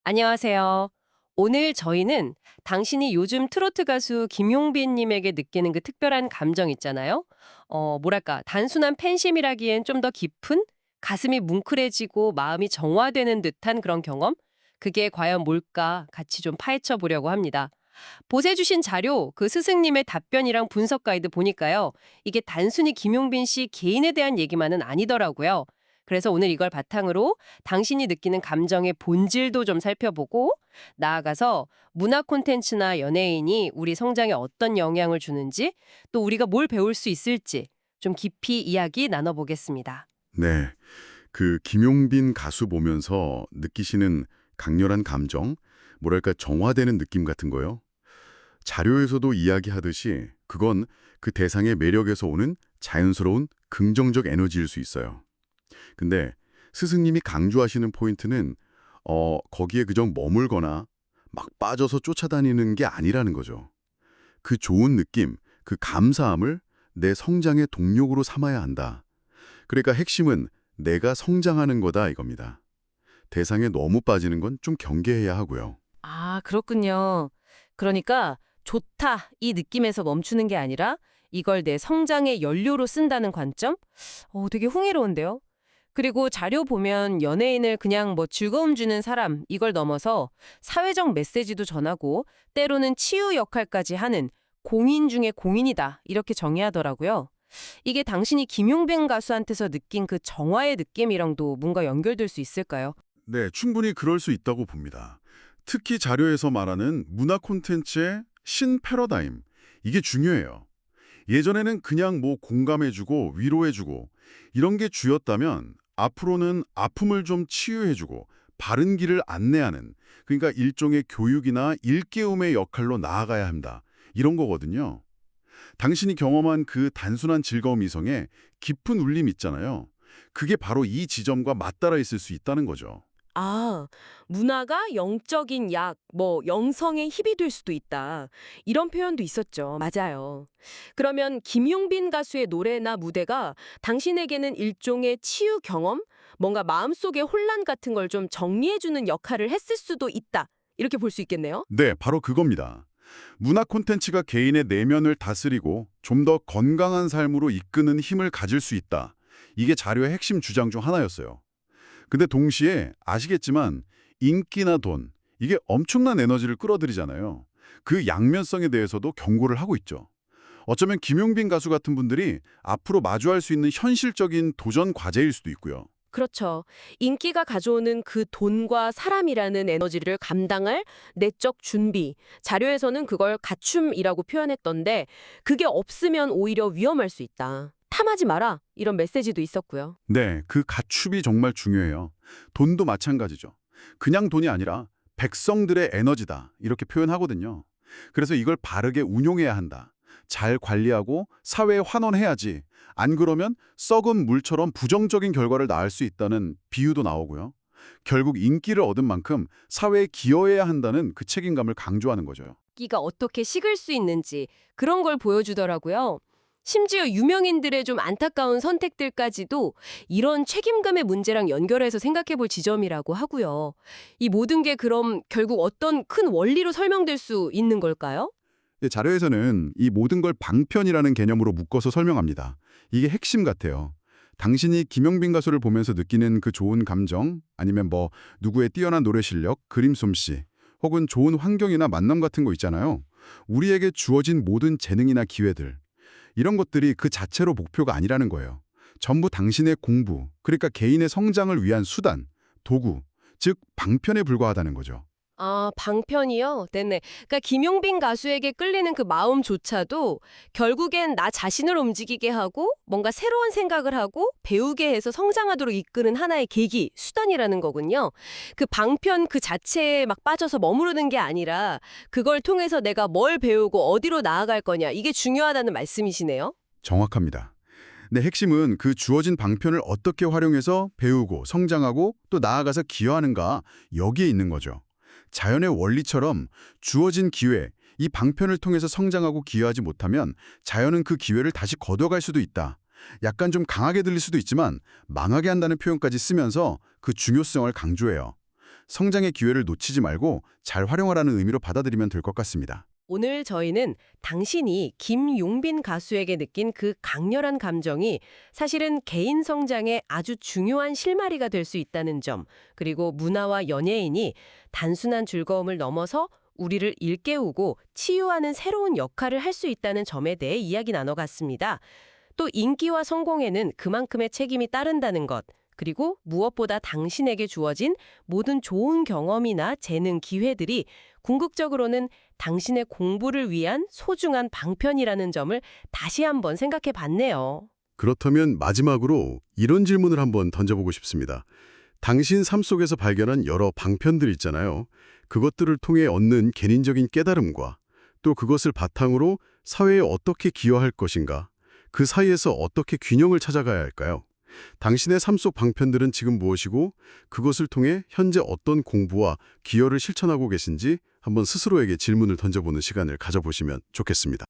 안녕하세요. 오늘 저희는 당신이 요즘 트로트 가수 김용빈 님에게 느끼는 그 특별한 감정 있잖아요. 뭐랄까, 단순한 팬심이라기엔 좀 더 깊은 가슴이 뭉클해지고 마음이 정화되는 듯한 그런 경험? 그게 과연 뭘까 같이 좀 파헤쳐 보려고 합니다. 보세주신 자료, 그 스승님의 답변이랑 분석 가이드 보니까요. 이게 단순히 김용빈 씨 개인에 대한 얘기만은 아니더라고요. 그래서 오늘 이걸 바탕으로 당신이 느끼는 감정의 본질도 좀 살펴보고 나아가서 문화 콘텐츠나 연예인이 우리 성장에 어떤 영향을 주는지 또 우리가 뭘 배울 수 있을지 좀 깊이 이야기 나눠보겠습니다. 네. 그 김용빈 가수 보면서 느끼시는 강렬한 감정, 뭐랄까 정화되는 느낌 같은 거요. 자료에서도 이야기하듯이 그건 그 대상의 매력에서 오는 자연스러운 긍정적 에너지일 수 있어요. 근데 스승님이 강조하시는 포인트는 거기에 그저 머물거나 막 빠져서 쫓아다니는 게 아니라는 거죠. 그 좋은 느낌, 그 감사함을 내 성장의 동력으로 삼아야 한다. 그러니까 핵심은 내가 성장하는 거다 이겁니다. 대상에 너무 빠지는 건 좀 경계해야 하고요. 아, 그렇군요. 그러니까 좋다 이 느낌에서 멈추는 게 아니라 이걸 내 성장의 연료로 쓴다는 관점? 되게 흥미로운데요. 그리고 자료 보면 연예인을 그냥 뭐 즐거움 주는 사람 이걸 넘어서 사회적 메시지도 전하고 때로는 치유 역할까지 하는 공인 중의 공인이다 이렇게 정의하더라고요. 이게 당신이 김용빈 가수한테서 느낀 그 정화의 느낌이랑도 뭔가 연결될 수 있을까요? 네, 충분히 그럴 수 있다고 봅니다. 특히 자료에서 말하는 문화 콘텐츠의 신패러다임, 이게 중요해요. 예전에는 그냥 뭐 공감해주고 위로해주고 이런 게 주였다면 앞으로는 아픔을 좀 치유해주고 바른 길을 안내하는, 그러니까 일종의 교육이나 일깨움의 역할로 나아가야 한다. 이런 거거든요. 당신이 경험한 그 단순한 즐거움 이성에 깊은 울림 있잖아요. 그게 바로 이 지점과 맞닿아 있을 수 있다는 거죠. 아, 문화가 영적인 약, 뭐 영성의 힙이 될 수도 있다. 이런 표현도 있었죠. 맞아요. 그러면 김용빈 가수의 노래나 무대가 당신에게는 일종의 치유 경험? 뭔가 마음속의 혼란 같은 걸 좀 정리해주는 역할을 했을 수도 있다. 이렇게 볼 수 있겠네요. 네, 바로 그겁니다. 문화 콘텐츠가 개인의 내면을 다스리고 좀 더 건강한 삶으로 이끄는 힘을 가질 수 있다. 이게 자료의 핵심 주장 중 하나였어요. 근데 동시에 아시겠지만 인기나 돈, 이게 엄청난 에너지를 끌어들이잖아요. 그 양면성에 대해서도 경고를 하고 있죠. 어쩌면 김용빈 가수 같은 분들이 앞으로 마주할 수 있는 현실적인 도전 과제일 수도 있고요. 그렇죠. 인기가 가져오는 그 돈과 사람이라는 에너지를 감당할 내적 준비. 자료에서는 그걸 갖춤이라고 표현했던데 그게 없으면 오히려 위험할 수 있다. 탐하지 마라. 이런 메시지도 있었고요. 네, 그 가축이 정말 중요해요. 돈도 마찬가지죠. 그냥 돈이 아니라 백성들의 에너지다. 이렇게 표현하거든요. 그래서 이걸 바르게 운용해야 한다. 잘 관리하고 사회에 환원해야지. 안 그러면 썩은 물처럼 부정적인 결과를 낳을 수 있다는 비유도 나오고요. 결국 인기를 얻은 만큼 사회에 기여해야 한다는 그 책임감을 강조하는 거죠. 끼가 어떻게 식을 수 있는지 그런 걸 보여주더라고요. 심지어 유명인들의 좀 안타까운 선택들까지도 이런 책임감의 문제랑 연결해서 생각해 볼 지점이라고 하고요. 이 모든 게 그럼 결국 어떤 큰 원리로 설명될 수 있는 걸까요? 자료에서는 이 모든 걸 방편이라는 개념으로 묶어서 설명합니다. 이게 핵심 같아요. 당신이 김용빈 가수를 보면서 느끼는 그 좋은 감정, 아니면 뭐 누구의 뛰어난 노래 실력, 그림 솜씨, 혹은 좋은 환경이나 만남 같은 거 있잖아요. 우리에게 주어진 모든 재능이나 기회들, 이런 것들이 그 자체로 목표가 아니라는 거예요. 전부 당신의 공부, 그러니까 개인의 성장을 위한 수단, 도구, 즉 방편에 불과하다는 거죠. 아, 방편이요? 네네. 그러니까 김용빈 가수에게 끌리는 그 마음조차도 결국엔 나 자신을 움직이게 하고 뭔가 새로운 생각을 하고 배우게 해서 성장하도록 이끄는 하나의 계기, 수단이라는 거군요. 그 방편 그 자체에 막 빠져서 머무르는 게 아니라 그걸 통해서 내가 뭘 배우고 어디로 나아갈 거냐, 이게 중요하다는 말씀이시네요. 정확합니다. 네, 핵심은 그 주어진 방편을 어떻게 활용해서 배우고 성장하고 또 나아가서 기여하는가, 여기에 있는 거죠. 자연의 원리처럼 주어진 기회, 이 방편을 통해서 성장하고 기여하지 못하면 자연은 그 기회를 다시 거둬갈 수도 있다. 약간 좀 강하게 들릴 수도 있지만 망하게 한다는 표현까지 쓰면서 그 중요성을 강조해요. 성장의 기회를 놓치지 말고 잘 활용하라는 의미로 받아들이면 될 것 같습니다. 오늘 저희는 당신이 김용빈 가수에게 느낀 그 강렬한 감정이 사실은 개인 성장에 아주 중요한 실마리가 될 수 있다는 점, 그리고 문화와 연예인이 단순한 즐거움을 넘어서 우리를 일깨우고 치유하는 새로운 역할을 할 수 있다는 점에 대해 이야기 나눠갔습니다. 또 인기와 성공에는 그만큼의 책임이 따른다는 것, 그리고 무엇보다 당신에게 주어진 모든 좋은 경험이나 재능, 기회들이 궁극적으로는 당신의 공부를 위한 소중한 방편이라는 점을 다시 한번 생각해 봤네요. 그렇다면 마지막으로 이런 질문을 한번 던져보고 싶습니다. 당신 삶 속에서 발견한 여러 방편들 있잖아요. 그것들을 통해 얻는 개인적인 깨달음과 또 그것을 바탕으로 사회에 어떻게 기여할 것인가, 그 사이에서 어떻게 균형을 찾아가야 할까요? 당신의 삶 속 방편들은 지금 무엇이고 그것을 통해 현재 어떤 공부와 기여를 실천하고 계신지 한번 스스로에게 질문을 던져보는 시간을 가져보시면 좋겠습니다.